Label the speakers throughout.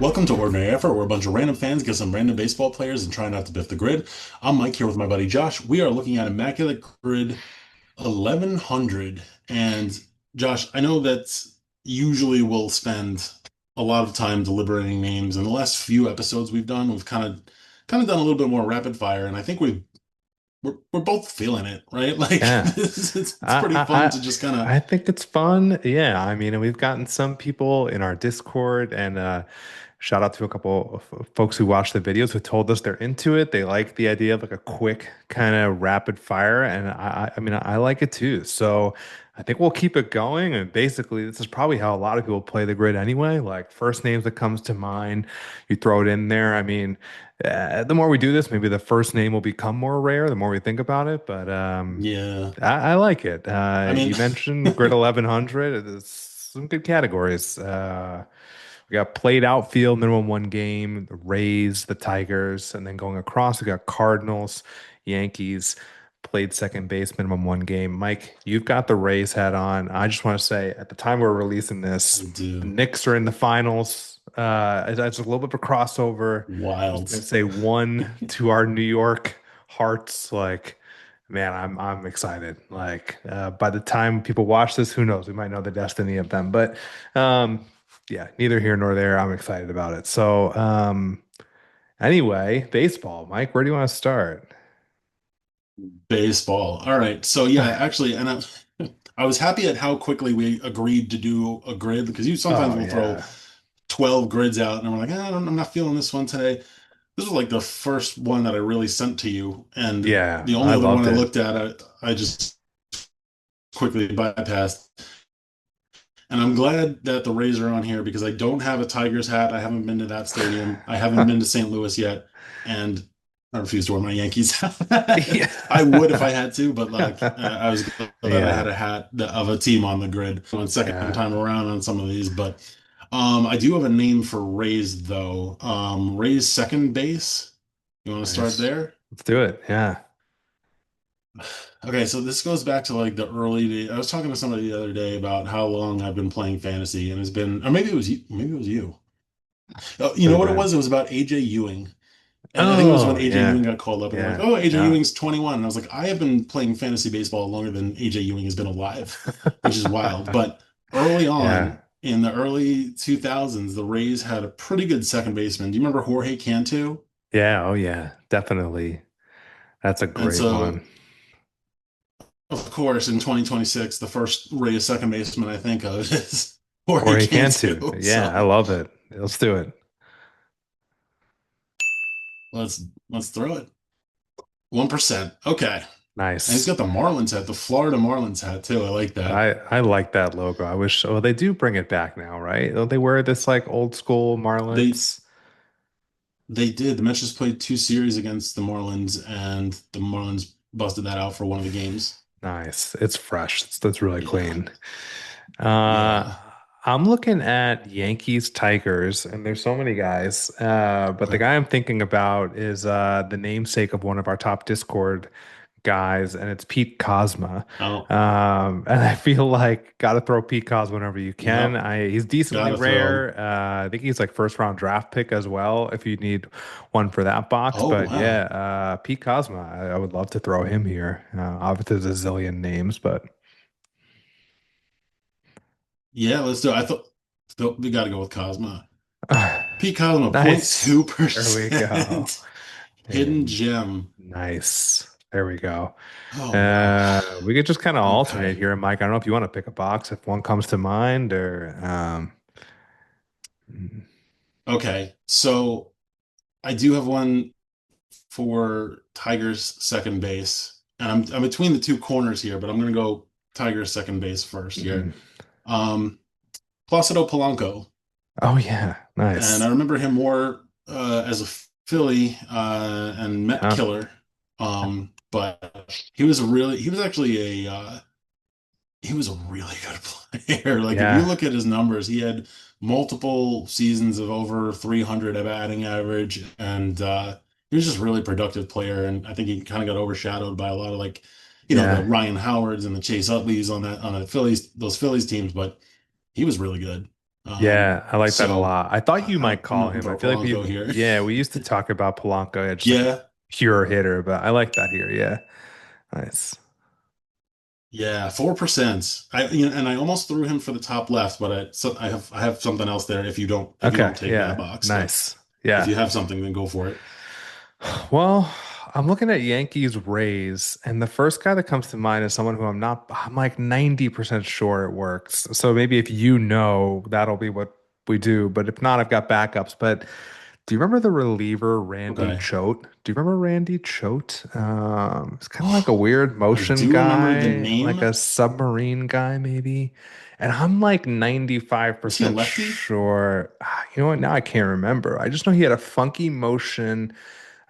Speaker 1: Welcome to Ordinary Effort, where a bunch of random fans get some random baseball players and try not to biff the grid. I'm Mike here with my buddy Josh. We are looking at Immaculate Grid 1100. And Josh, I know that usually we'll spend a lot of time deliberating names. In the last few episodes we've done, we've kind of done a little bit more rapid fire, and I think we're both feeling it, right? Like
Speaker 2: Yeah.
Speaker 1: it's
Speaker 2: I,
Speaker 1: pretty
Speaker 2: I
Speaker 1: fun
Speaker 2: I
Speaker 1: to just kind of
Speaker 2: I think it's fun. Yeah, I mean, and we've gotten some people in our Discord and shout out to a couple of folks who watch the videos who told us they're into it. They like the idea of like a quick kind of rapid fire, and I mean, I like it too. So I think we'll keep it going. And basically, this is probably how a lot of people play the grid anyway. Like first names that comes to mind, you throw it in there. I mean, the more we do this, maybe the first name will become more rare the more we think about it. But
Speaker 1: yeah.
Speaker 2: I like it.
Speaker 1: I mean,
Speaker 2: You mentioned Grid 1100. There's some good categories. We got played outfield, minimum one game, the Rays, the Tigers, and then going across, we got Cardinals, Yankees, played second base, minimum one game. Mike, you've got the Rays hat on. I just want to say, at the time we're releasing
Speaker 1: I
Speaker 2: this, the
Speaker 1: do.
Speaker 2: Knicks are in the finals. It's a little bit of a crossover. Just
Speaker 1: Wild.
Speaker 2: gonna say one to our New York hearts. Like, man, I'm excited. Like, by the time people watch this, who knows? We might know the destiny of them. But yeah, neither here nor there. I'm excited about it. So, anyway, baseball. Mike, where do you want to start?
Speaker 1: Baseball. All right. So yeah, actually, I was happy at how quickly we agreed to do a grid because you sometimes
Speaker 2: Oh
Speaker 1: will throw
Speaker 2: yeah.
Speaker 1: 12 grids out and we're like, I'm not feeling this one today. This was like the first one that I really sent to you. And
Speaker 2: Yeah,
Speaker 1: the only
Speaker 2: I
Speaker 1: other one
Speaker 2: loved
Speaker 1: I
Speaker 2: it.
Speaker 1: looked at, I just quickly bypassed. And I'm glad that the Rays are on here because I don't have a Tigers hat. I haven't been to that stadium. I haven't been to St. Louis yet. And I refuse to wear my Yankees hat. I would if I
Speaker 2: Yeah.
Speaker 1: had to, but like I was glad that I had
Speaker 2: Yeah.
Speaker 1: a hat of a team on the grid on second
Speaker 2: Yeah.
Speaker 1: time around on some of these. But I do have a name for Rays though. Rays second base. You want to start
Speaker 2: Nice.
Speaker 1: there?
Speaker 2: Let's do it. Yeah.
Speaker 1: Okay, so this goes back to like the early days. I was talking to somebody the other day about how long I've been playing fantasy, and it's been, or maybe it was you, maybe it was you. Oh, you
Speaker 2: Could
Speaker 1: know
Speaker 2: have
Speaker 1: what it
Speaker 2: been.
Speaker 1: was? It was about AJ Ewing. And I think it was when
Speaker 2: Oh,
Speaker 1: AJ Ewing
Speaker 2: yeah.
Speaker 1: got called up, and they're like,
Speaker 2: Yeah.
Speaker 1: "Oh, AJ
Speaker 2: Yeah.
Speaker 1: Ewing's 21." And I was like, "I have been playing fantasy baseball longer than AJ Ewing has been alive," which is wild. But early
Speaker 2: Yeah.
Speaker 1: on in the early 2000s, the Rays had a pretty good second baseman. Do you remember Jorge Cantu?
Speaker 2: Yeah. Oh, yeah. Definitely. That's a
Speaker 1: And
Speaker 2: great
Speaker 1: so,
Speaker 2: one.
Speaker 1: of course, in 2026, the first Rays second baseman I think of is Jorge
Speaker 2: Or he can too.
Speaker 1: Cantu.
Speaker 2: Yeah. I
Speaker 1: So
Speaker 2: love it. Let's do it.
Speaker 1: let's throw it. 1%. Okay. And he's
Speaker 2: Nice.
Speaker 1: got the Marlins hat, the Florida Marlins hat too. I like that.
Speaker 2: I like that logo. I wish, oh, they do bring it back now, right? Don't they wear this like old school
Speaker 1: They
Speaker 2: Marlins?
Speaker 1: they did. The Mets just played two series against the Marlins, and the Marlins busted that out for one of the games.
Speaker 2: Nice. It's fresh. That's really
Speaker 1: Yeah.
Speaker 2: clean. Uh,
Speaker 1: Yeah.
Speaker 2: I'm looking at Yankees Tigers, and there's so many guys. But the
Speaker 1: Okay.
Speaker 2: guy I'm thinking about is the namesake of one of our top Discord guys, and it's Pete Cosma.
Speaker 1: Oh,
Speaker 2: And I feel like gotta throw Pete Cosma whenever you can.
Speaker 1: yep.
Speaker 2: He's decently
Speaker 1: Gotta throw him.
Speaker 2: rare. I think he's like first round draft pick as well, if you need one for that box.
Speaker 1: Oh,
Speaker 2: But yeah,
Speaker 1: wow.
Speaker 2: Pete Cosma, I would love to throw him here. Obviously, there's a zillion names, but
Speaker 1: Yeah, let's do it. We got to go with Cosma. Pete Cosma,
Speaker 2: nice. There we go.
Speaker 1: 0.2%. Hidden
Speaker 2: And
Speaker 1: gem.
Speaker 2: nice. There we go.
Speaker 1: Oh, wow.
Speaker 2: We could just kind of alternate
Speaker 1: Okay.
Speaker 2: here, Mike. I don't know if you want to pick a box if one comes to mind or
Speaker 1: Okay. So I do have one for Tigers second base. And I'm between the two corners here, but I'm gonna go Tigers second base first here.
Speaker 2: Mhm.
Speaker 1: Um, Placido Polanco.
Speaker 2: Oh yeah,
Speaker 1: And
Speaker 2: nice.
Speaker 1: I remember him more as a Philly and Met
Speaker 2: Yeah,
Speaker 1: killer. But he was actually he was a really good player. Like if you
Speaker 2: yeah,
Speaker 1: look at his numbers, he had multiple seasons of over 300 of batting average, and he was just a really productive player. And I think he kind of got overshadowed by a lot of like, the
Speaker 2: yeah.
Speaker 1: Ryan Howards and the Chase Utleys on that Phillies those Phillies teams. But he was really good.
Speaker 2: Yeah, I like that a
Speaker 1: So
Speaker 2: lot. I thought you might
Speaker 1: I'm
Speaker 2: call
Speaker 1: looking
Speaker 2: him. I
Speaker 1: for
Speaker 2: feel like
Speaker 1: Polanco here.
Speaker 2: we used to talk about Polanco, yeah, just like a
Speaker 1: Yeah,
Speaker 2: pure hitter, but I like that here. Yeah, nice.
Speaker 1: yeah, 4%. And I almost threw him for the top left, but I have something else there if you
Speaker 2: Okay,
Speaker 1: don't take that
Speaker 2: yeah,
Speaker 1: box. But
Speaker 2: nice.
Speaker 1: if
Speaker 2: Yeah.
Speaker 1: you have something, then go for it.
Speaker 2: Well, I'm looking at Yankees Rays, and the first guy that comes to mind is someone who I'm like 90% sure it works. So maybe if you know, that'll be what we do. But if not, I've got backups. But do you remember the reliever Randy
Speaker 1: Okay.
Speaker 2: Choate? Do you remember Randy Choate? It's kind of like a weird
Speaker 1: I
Speaker 2: motion
Speaker 1: do remember the
Speaker 2: guy, like
Speaker 1: name.
Speaker 2: a submarine guy, maybe. And I'm like
Speaker 1: Was he a
Speaker 2: 95%
Speaker 1: lefty?
Speaker 2: sure. You know what? Now I can't remember. I just know he had a funky motion.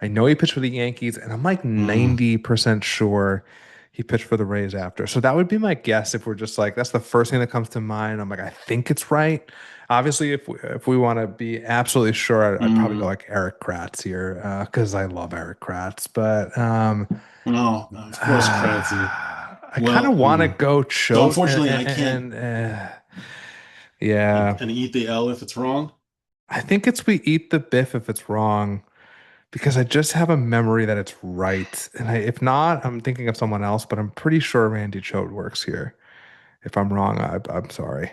Speaker 2: I know he pitched for the Yankees, and I'm like
Speaker 1: Mm,
Speaker 2: 90% sure he pitched for the Rays after. So that would be my guess if we're just like, that's the first thing that comes to mind. I'm like, I think it's right. Obviously, if we want to be absolutely sure, I'd probably go
Speaker 1: mm.
Speaker 2: like Eric Kratz here because I love Eric Kratz. But
Speaker 1: No, no, of course, Kratzy.
Speaker 2: I kind of
Speaker 1: Well,
Speaker 2: want to go
Speaker 1: so
Speaker 2: Choate
Speaker 1: unfortunately, I can't
Speaker 2: yeah,
Speaker 1: and eat the L if it's wrong.
Speaker 2: I think it's we eat the Biff if it's wrong. Because I just have a memory that it's right. And if not, I'm thinking of someone else, but I'm pretty sure Randy Choate works here. If I'm wrong, I'm sorry.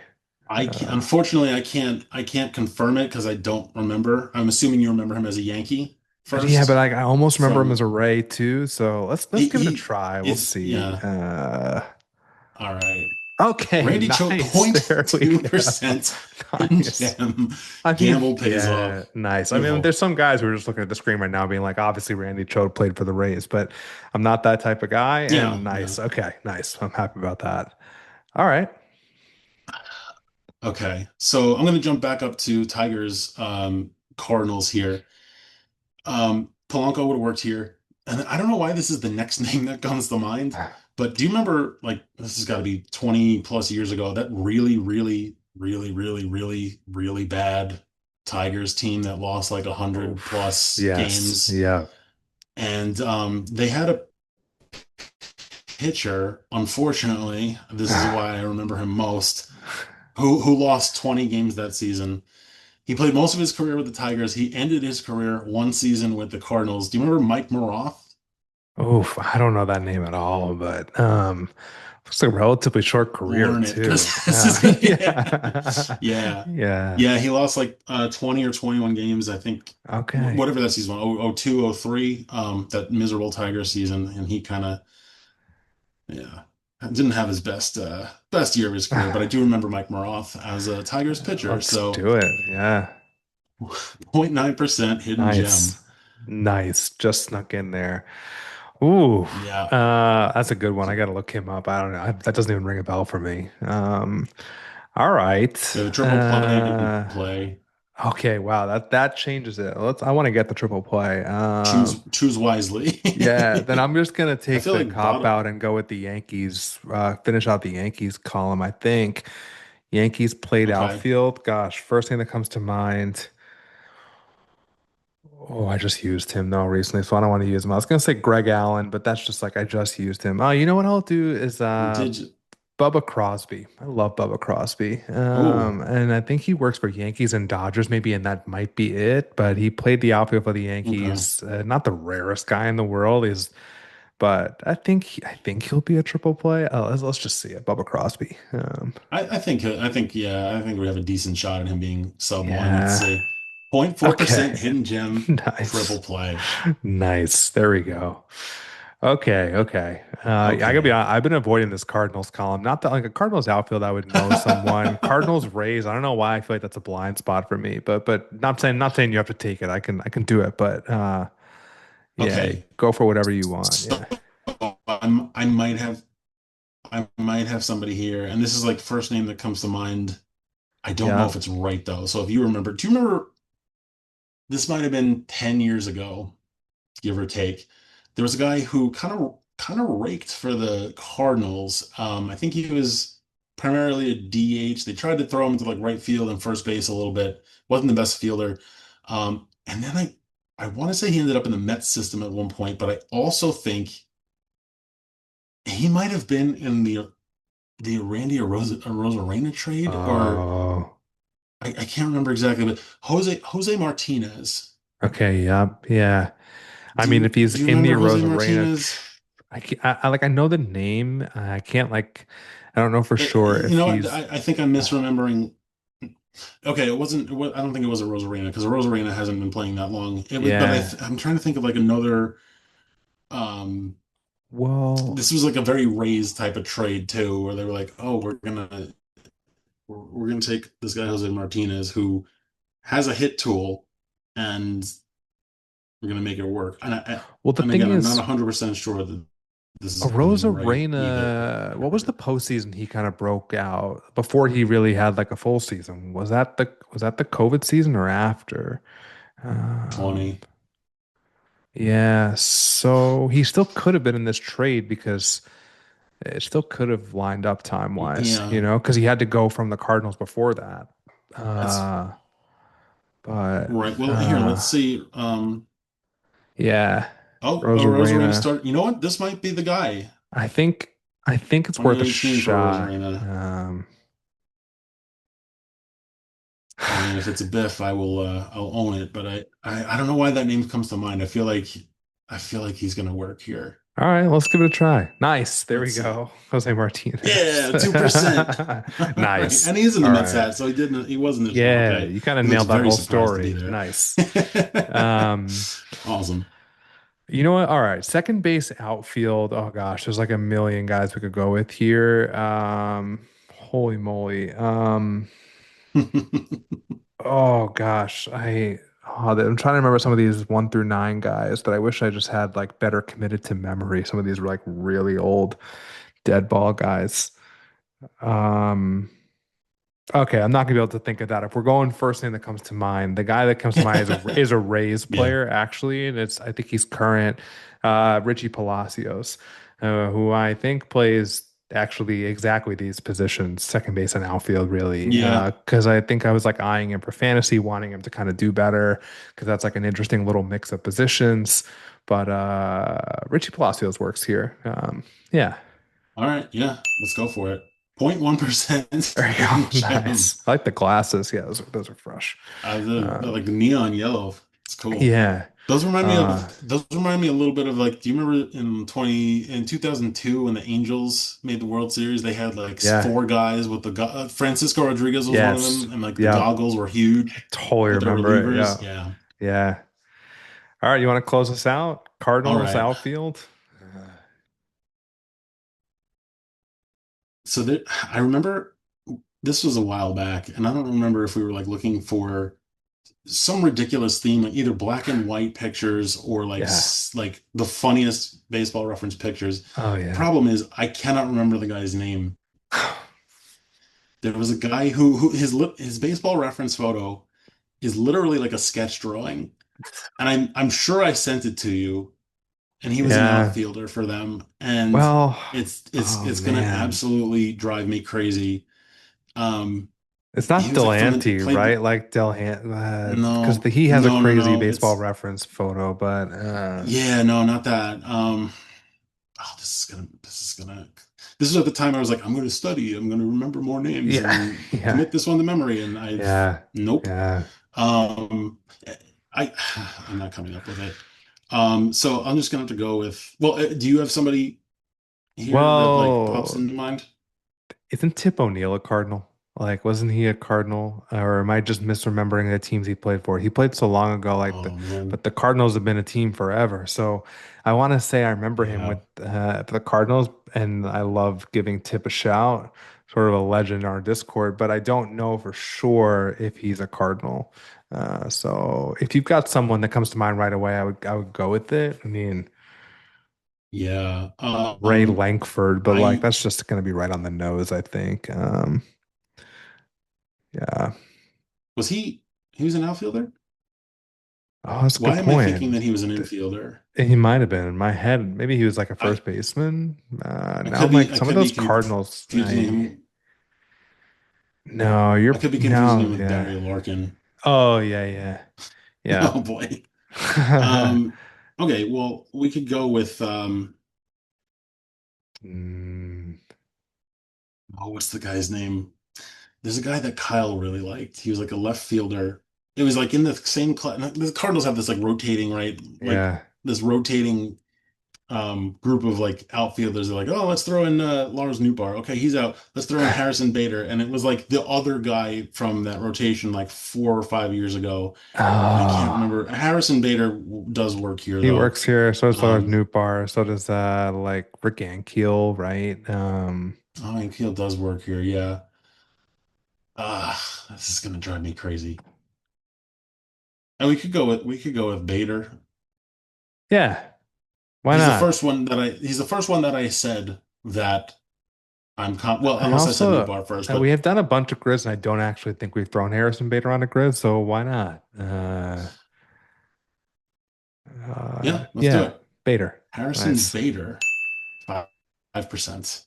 Speaker 2: Uh,
Speaker 1: Unfortunately, I can't confirm it because I don't remember. I'm assuming you remember him as a Yankee
Speaker 2: yeah, but
Speaker 1: first.
Speaker 2: I almost remember him as
Speaker 1: From
Speaker 2: a Ray too. So let's give it a
Speaker 1: he
Speaker 2: try. We'll
Speaker 1: it's
Speaker 2: see.
Speaker 1: yeah. All right.
Speaker 2: Okay,
Speaker 1: Randy Choate,
Speaker 2: nice. There we go.
Speaker 1: 0.2% hidden
Speaker 2: Nice.
Speaker 1: gem.
Speaker 2: I mean,
Speaker 1: Gamble pays
Speaker 2: yeah,
Speaker 1: off.
Speaker 2: nice. I mean,
Speaker 1: Beautiful.
Speaker 2: there's some guys who are just looking at the screen right now being like, obviously Randy Choate played for the Rays, but I'm not that type of guy.
Speaker 1: Yeah,
Speaker 2: And
Speaker 1: yeah.
Speaker 2: nice. Okay, nice. I'm happy about that. All right.
Speaker 1: Okay. So I'm gonna jump back up to Tigers Cardinals here. Polanco would have worked here. And I don't know why this is the next name that comes to mind, but do you remember, like, this has got to be 20 plus years ago, that really bad Tigers team that lost like
Speaker 2: Oh,
Speaker 1: 100 plus
Speaker 2: yes.
Speaker 1: games?
Speaker 2: Yeah.
Speaker 1: And they had a pitcher, unfortunately, this is why I remember him most, who lost 20 games that season. He played most of his career with the Tigers. He ended his career one season with the Cardinals. Do you remember Mike Maroth?
Speaker 2: Oof, I don't know that name at all, but looks like a relatively short career
Speaker 1: Learn it
Speaker 2: too.
Speaker 1: because this is gonna,
Speaker 2: Yeah.
Speaker 1: yeah.
Speaker 2: Yeah.
Speaker 1: Yeah, he lost like 20 or 21 games, I think,
Speaker 2: Okay.
Speaker 1: whatever that season was, 02, 03, that miserable Tiger season, and he kind of, yeah, didn't have his best year of his career, but I do remember Mike Maroth as a Tigers pitcher,
Speaker 2: Let's
Speaker 1: so
Speaker 2: do it. Yeah.
Speaker 1: 0.9% hidden
Speaker 2: Nice.
Speaker 1: gem.
Speaker 2: Nice. Just snuck in there. Ooh.
Speaker 1: Yeah,
Speaker 2: That's a good one. I gotta look him up. I don't know. That doesn't even ring a bell for me. All right.
Speaker 1: we have a triple play play.
Speaker 2: Okay, wow, that changes it. I want to get the triple play.
Speaker 1: Choose wisely.
Speaker 2: Yeah, then I'm just gonna
Speaker 1: I
Speaker 2: take
Speaker 1: feel
Speaker 2: the
Speaker 1: like
Speaker 2: cop
Speaker 1: bottom.
Speaker 2: out and go with the Yankees, finish out the Yankees column. I think Yankees played
Speaker 1: Okay.
Speaker 2: outfield. Gosh, first thing that comes to mind. Oh, I just used him though recently, so I don't want to use him. I was gonna say Greg Allen, but that's just like I just used him. Oh, you know what I'll do is
Speaker 1: Did you?
Speaker 2: Bubba Crosby. I love Bubba Crosby.
Speaker 1: Oh,
Speaker 2: And I think he works for Yankees and Dodgers, maybe, and that might be it. But he played the outfield for the
Speaker 1: okay.
Speaker 2: Yankees. Not the rarest guy in the world is, but I think he'll be a triple play. Let's just see it. Bubba Crosby.
Speaker 1: I think we have a decent shot at him being sub one. Let's
Speaker 2: Yeah.
Speaker 1: see. 0.4%
Speaker 2: Okay.
Speaker 1: hidden gem
Speaker 2: Nice.
Speaker 1: triple play.
Speaker 2: Nice. There we go. Okay, okay. Yeah, I gotta be
Speaker 1: Okay.
Speaker 2: honest, I've been avoiding this Cardinals column. Not that like a Cardinals outfield, I would know someone. Cardinals Rays, I don't know why I feel like that's a blind spot for me, but not saying you have to take it. I can do it, but yeah,
Speaker 1: Okay.
Speaker 2: go for whatever you want.
Speaker 1: So
Speaker 2: Yeah.
Speaker 1: I might have somebody here, and this is like the first name that comes to mind. I don't know
Speaker 2: Yeah.
Speaker 1: if it's right though. So if you remember, do you remember this might have been 10 years ago, give or take. There was a guy who kind of raked for the Cardinals. I think he was primarily a DH. They tried to throw him to like right field and first base a little bit. Wasn't the best fielder. And then I want to say he ended up in the Mets system at one point, but I also think he might have been in the Randy Arozarena trade or
Speaker 2: Oh.
Speaker 1: I can't remember exactly, but Jose Martinez.
Speaker 2: Okay, yep, yeah. I
Speaker 1: Do
Speaker 2: mean, if
Speaker 1: you
Speaker 2: he's
Speaker 1: do you
Speaker 2: in the
Speaker 1: remember Jose
Speaker 2: Rosarena,
Speaker 1: Martinez?
Speaker 2: I, can't, like I know the name. I can't like I don't know for sure
Speaker 1: You
Speaker 2: if
Speaker 1: know what?
Speaker 2: he's
Speaker 1: I think I'm misremembering. Okay, it wasn't. I don't think it was a Rosarena because a Rosarena hasn't been playing that long. It was, but
Speaker 2: yeah.
Speaker 1: I'm trying to think of like another. Um,
Speaker 2: Well,
Speaker 1: this was like a very raised type of trade too, where they were like, "Oh, we're gonna take this guy Jose Martinez who has a hit tool, and we're gonna make it work."
Speaker 2: well, the
Speaker 1: And
Speaker 2: thing
Speaker 1: again, I'm not
Speaker 2: is,
Speaker 1: 100% sure that this is even right either.
Speaker 2: Rosarena, what was the postseason he kind of broke out before he really had like a full season? Was that the COVID season or after? Um,
Speaker 1: 20.
Speaker 2: yeah, so he still could have been in this trade because it still could have lined up time wise,
Speaker 1: Yeah,
Speaker 2: because he had to go from the Cardinals before that.
Speaker 1: that's
Speaker 2: Uh, but
Speaker 1: right. Well, here, let's see.
Speaker 2: yeah,
Speaker 1: Oh, Rosarena
Speaker 2: Rosarena.
Speaker 1: start. You know what? This might be the guy.
Speaker 2: I think I think it's worth a
Speaker 1: 2019 for
Speaker 2: shot.
Speaker 1: Rosarena. I mean, if it's a Biff, I'll own it. But I don't know why that name comes to mind. I feel like he's gonna work here.
Speaker 2: All right, let's give it a try. Nice. There we
Speaker 1: Let's see.
Speaker 2: go. Jose Martinez.
Speaker 1: Yeah, 2%. All right,
Speaker 2: Nice.
Speaker 1: and he's in the
Speaker 2: All
Speaker 1: Mets
Speaker 2: right.
Speaker 1: hat, so he wasn't as well.
Speaker 2: Yeah,
Speaker 1: Okay,
Speaker 2: you kind of
Speaker 1: the Mets
Speaker 2: nailed that
Speaker 1: very
Speaker 2: whole
Speaker 1: surprised to be
Speaker 2: story.
Speaker 1: there.
Speaker 2: Nice. Um,
Speaker 1: Awesome.
Speaker 2: you know what? All right. Second base outfield. Oh gosh, there's like a million guys we could go with here. Holy moly. Oh gosh, I'm trying to remember some of these 1 through 9 guys that I wish I just had like better committed to memory. Some of these were like really old dead ball guys. Um, okay, I'm not gonna be able to think of that. If we're going first thing that comes to mind, the guy that comes to mind is a Rays
Speaker 1: Yeah,
Speaker 2: player actually, and it's I think he's current, Richie Palacios, who I think plays actually exactly these positions, second base and outfield, really.
Speaker 1: yeah.
Speaker 2: Because I think I was like eyeing him for fantasy, wanting him to kind of do better, because that's like an interesting little mix of positions. But Richie Palacios works here. Yeah.
Speaker 1: All right, yeah. Let's go for it. 0.1%
Speaker 2: There you
Speaker 1: hidden
Speaker 2: go.
Speaker 1: gem.
Speaker 2: Nice. I like the glasses. Yeah, those are fresh.
Speaker 1: They're like
Speaker 2: Um,
Speaker 1: neon yellow. It's cool.
Speaker 2: yeah.
Speaker 1: Those remind me a little bit of like, do you remember in 2002 when the Angels made the World Series, they had like
Speaker 2: Yeah.
Speaker 1: four guys with Francisco Rodriguez was one of
Speaker 2: Yes.
Speaker 1: them, and like the
Speaker 2: Yeah.
Speaker 1: goggles were huge,
Speaker 2: Totally
Speaker 1: but they're
Speaker 2: remember it.
Speaker 1: relievers.
Speaker 2: Yeah.
Speaker 1: Yeah.
Speaker 2: Yeah. All right. You want to close us out?
Speaker 1: All
Speaker 2: Cardinals
Speaker 1: right.
Speaker 2: outfield.
Speaker 1: So there, I remember this was a while back, and I don't remember if we were like looking for some ridiculous theme, like either black and white pictures or like
Speaker 2: Yeah.
Speaker 1: like the funniest baseball reference pictures.
Speaker 2: Oh yeah.
Speaker 1: Problem is, I cannot remember the guy's name. There was a guy who his baseball reference photo is literally like a sketch drawing, and I'm sure I sent it to you, and he was an
Speaker 2: Yeah.
Speaker 1: outfielder for them, and
Speaker 2: Well,
Speaker 1: it's it's
Speaker 2: oh
Speaker 1: it's gonna
Speaker 2: man.
Speaker 1: absolutely drive me crazy. Um,
Speaker 2: It's
Speaker 1: he
Speaker 2: not
Speaker 1: was like from the
Speaker 2: Delanty,
Speaker 1: played
Speaker 2: right? Like Delhan, because
Speaker 1: no
Speaker 2: he has a
Speaker 1: no no
Speaker 2: crazy
Speaker 1: no
Speaker 2: baseball
Speaker 1: it's
Speaker 2: reference photo, but
Speaker 1: yeah no not that oh this is at the time I was like, I'm gonna study, I'm gonna remember more names
Speaker 2: yeah,
Speaker 1: and
Speaker 2: yeah,
Speaker 1: commit this one to memory, and I've
Speaker 2: yeah,
Speaker 1: nope.
Speaker 2: yeah.
Speaker 1: um I I'm not coming up with it. So I'm just gonna have to go with, well, do you have somebody here that like pops
Speaker 2: Well,
Speaker 1: into mind?
Speaker 2: isn't Tip O'Neill a Cardinal? Like, wasn't he a Cardinal? Or am I just misremembering the teams he played for? He played so long ago,
Speaker 1: Oh man,
Speaker 2: but the Cardinals have been a team forever. So I want to say I remember him with
Speaker 1: yeah,
Speaker 2: the Cardinals, and I love giving Tip a shout, sort of a legend in our Discord, but I don't know for sure if he's a Cardinal. So if you've got someone that comes to mind right away, I would go with it. I mean,
Speaker 1: yeah.
Speaker 2: Ray Lankford, but like
Speaker 1: I
Speaker 2: that's just going to be right on the nose, I think. Yeah.
Speaker 1: was he was an outfielder?
Speaker 2: Oh, that's a good
Speaker 1: Why am I thinking
Speaker 2: point.
Speaker 1: that he was an
Speaker 2: Th-
Speaker 1: infielder?
Speaker 2: He might have been in my head. Maybe he was like a
Speaker 1: I
Speaker 2: first baseman.
Speaker 1: I
Speaker 2: Now I'm
Speaker 1: could
Speaker 2: like
Speaker 1: be I
Speaker 2: some of
Speaker 1: could be
Speaker 2: those Cardinals.
Speaker 1: confusing him.
Speaker 2: No,
Speaker 1: I could be confusing him
Speaker 2: no,
Speaker 1: with
Speaker 2: yeah.
Speaker 1: Barry Larkin.
Speaker 2: Oh yeah, yeah, yeah.
Speaker 1: Oh boy. Um, okay, well, we could go with
Speaker 2: Mm,
Speaker 1: oh, what's the guy's name? There's a guy that Kyle really liked. He was like a left fielder. It was like in the same class. The Cardinals have this like rotating, right? Like
Speaker 2: Yeah.
Speaker 1: this rotating group of like outfielders. They're like, oh, let's throw in Lars Nootbaar. Okay, he's out. Let's throw in Harrison Bader. And it was like the other guy from that rotation like 4 or 5 years ago. And I can't
Speaker 2: Oh,
Speaker 1: remember. Harrison Bader does work here
Speaker 2: he
Speaker 1: though.
Speaker 2: works here. So does Lars
Speaker 1: Um,
Speaker 2: Nootbaar. So does like Rick Ankiel, right?
Speaker 1: I mean, Keel does work here. Yeah. This is gonna drive me crazy. And we could go with Bader.
Speaker 2: Yeah. Why
Speaker 1: He's the
Speaker 2: not?
Speaker 1: first one that I said that well,
Speaker 2: I
Speaker 1: unless I said
Speaker 2: also
Speaker 1: Newbar first,
Speaker 2: we
Speaker 1: but
Speaker 2: have done a bunch of grids, and I don't actually think we've thrown Harrison Bader on a grid. So why not?
Speaker 1: yeah, let's do
Speaker 2: Yeah,
Speaker 1: it.
Speaker 2: Bader.
Speaker 1: Harrison
Speaker 2: Nice.
Speaker 1: Bader, 5%.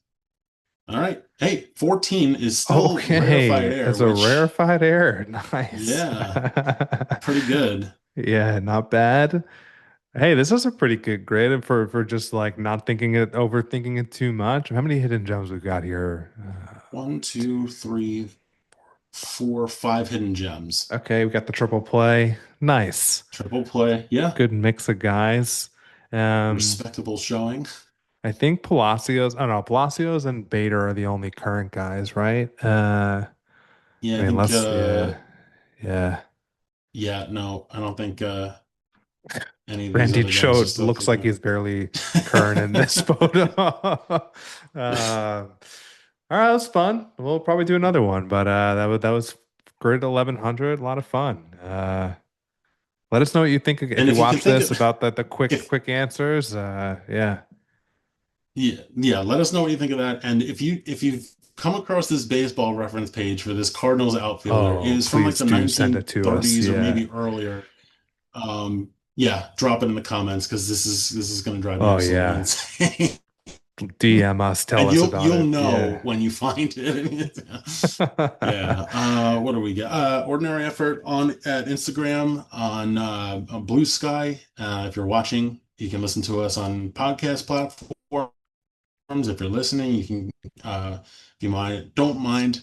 Speaker 1: All right. Hey, 14 is still rarefied
Speaker 2: Okay,
Speaker 1: air,
Speaker 2: that's a
Speaker 1: which
Speaker 2: rarefied air. Nice.
Speaker 1: yeah, pretty good.
Speaker 2: Yeah, not bad. Hey, this is a pretty good grade for just like not thinking it, overthinking it too much. How many hidden gems we got here?
Speaker 1: One, two, three, four, five hidden gems.
Speaker 2: Okay, we got the triple play. Nice.
Speaker 1: Triple play. Yeah.
Speaker 2: Good mix of guys. Um,
Speaker 1: Respectable showing.
Speaker 2: I think Palacios, I don't know, Palacios and Bader are the only current guys, right?
Speaker 1: Yeah,
Speaker 2: I
Speaker 1: I
Speaker 2: mean,
Speaker 1: think
Speaker 2: yeah.
Speaker 1: yeah, no, I don't think any of these
Speaker 2: Randy
Speaker 1: other guys are
Speaker 2: Choate
Speaker 1: still
Speaker 2: looks like
Speaker 1: kicking.
Speaker 2: he's barely current in this photo. All right, that was fun. We'll probably do another one, but that was grid 1100, a lot of fun. Let us know what you think if
Speaker 1: And
Speaker 2: you
Speaker 1: if you can
Speaker 2: watch
Speaker 1: think
Speaker 2: this
Speaker 1: of
Speaker 2: about the quick
Speaker 1: if
Speaker 2: quick answers. Yeah.
Speaker 1: yeah, let us know what you think of that. And if you've come across this baseball reference page for this Cardinals outfielder, it
Speaker 2: Oh,
Speaker 1: is from like
Speaker 2: please
Speaker 1: the
Speaker 2: do send it to us.
Speaker 1: 1930s or
Speaker 2: Yeah.
Speaker 1: maybe earlier. Yeah, drop it in the comments because this is going to drive me
Speaker 2: Oh
Speaker 1: absolutely
Speaker 2: yeah.
Speaker 1: insane.
Speaker 2: DM us, tell
Speaker 1: And
Speaker 2: us
Speaker 1: you'll
Speaker 2: about
Speaker 1: you'll
Speaker 2: it.
Speaker 1: know
Speaker 2: Yeah.
Speaker 1: when you find it. Yeah. What do we get? Ordinary Effort at Instagram, on Blue Sky. If you're watching, you can listen to us on podcast platforms. If you're listening, you can, if you don't mind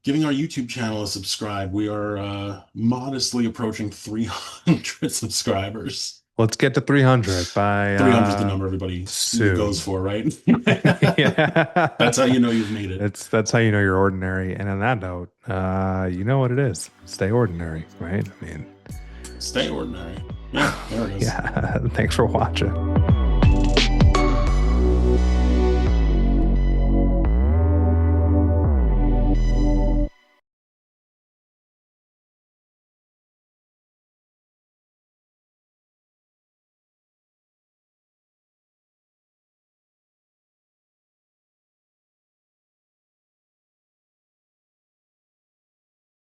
Speaker 1: giving our YouTube channel a subscribe. We are modestly approaching 300 subscribers.
Speaker 2: Let's get to 300 by
Speaker 1: 300 is the number everybody goes
Speaker 2: soon.
Speaker 1: for, right?
Speaker 2: Yeah.
Speaker 1: That's how you know you've made it.
Speaker 2: That's how you know you're ordinary. And on that note, you know what it is. Stay ordinary, right? I mean,
Speaker 1: Stay ordinary. Yeah, there it is.
Speaker 2: yeah. Thanks for watching.